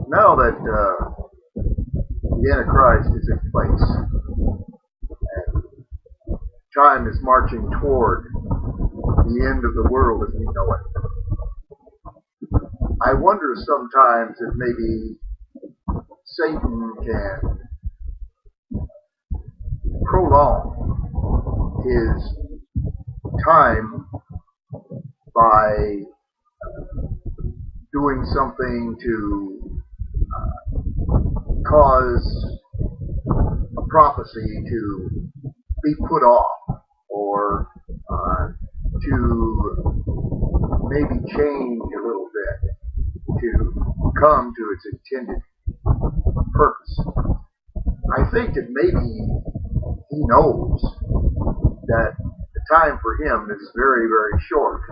Now that the Antichrist is in place and time is marching toward the end of the world as we know it, I wonder sometimes if maybe Satan can prolong his time by doing something to cause a prophecy to be put off, or to maybe change a little bit to come to its intended purpose. I think that maybe he knows that the time for him is very, very short,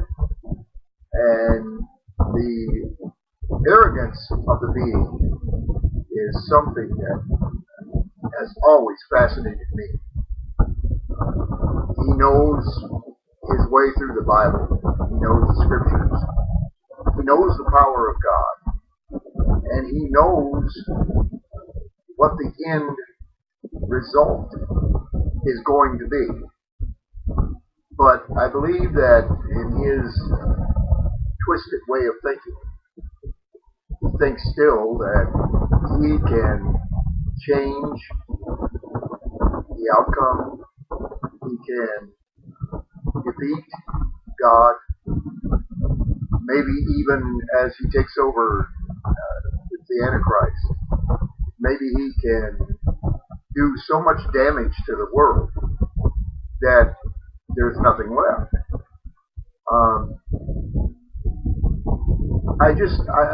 and the arrogance of the being is something that has always fascinated me. He knows his way through the Bible. He knows the scriptures. He knows the power of God. And he knows what the end result is going to be. But I believe that in his twisted way of thinking, he thinks still that he can change the outcome. He can defeat God. Maybe even as he takes over the Antichrist, maybe he can do so much damage to the world that there's nothing left.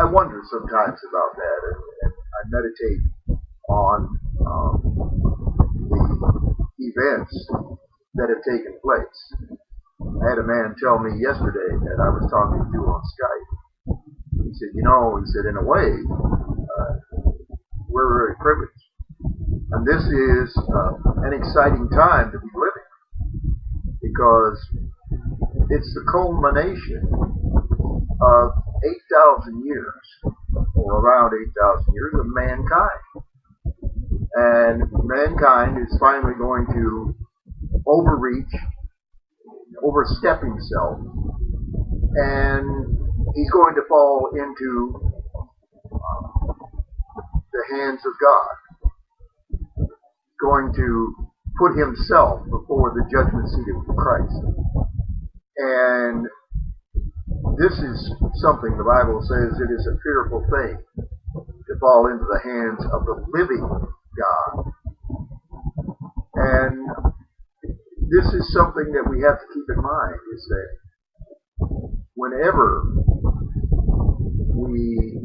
I wonder sometimes about that, and I meditate on the events that have taken place. I had a man tell me yesterday that I was talking to on Skype. He said, he said, in a way, we're very privileged. And this is an exciting time to be living, because it's the culmination of 8,000 years, or around 8,000 years, of mankind. And mankind is finally going to overstep himself, and he's going to fall into the hands of God. He's going to put himself before the judgment seat of Christ. And this is something the Bible says it is a fearful thing to fall into the hands of the living God. And this is something that we have to keep in mind, is that whenever we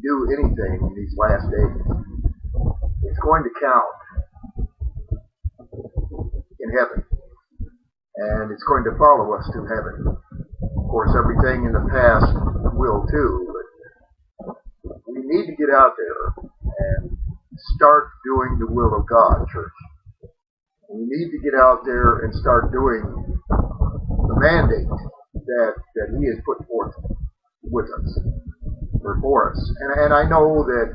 do anything in these last days, it's going to count in heaven, and it's going to follow us to heaven. Of course, everything in the past will too, but we need to get out there and start doing the will of God, church. We need to get out there and start doing the mandate that he has put forth with us, or for us. And I know that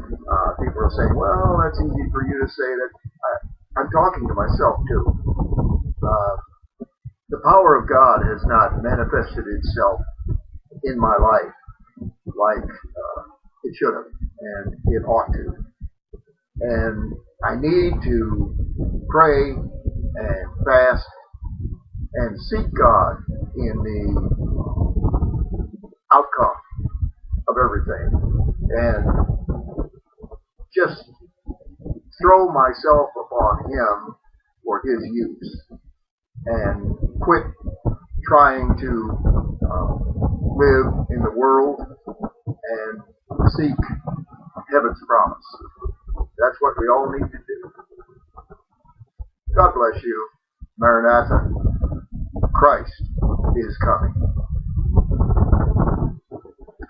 people are saying, well, that's easy for you to say that. I'm talking to myself too. The power of God has not manifested itself in my life like it should have, and it ought to. And I need to pray and fast and seek God in the outcome of everything, and just throw myself upon him for his use, and quit trying to live in the world and seek heaven's promise. That's what we all need to do. God bless you. Maranatha. Christ is coming.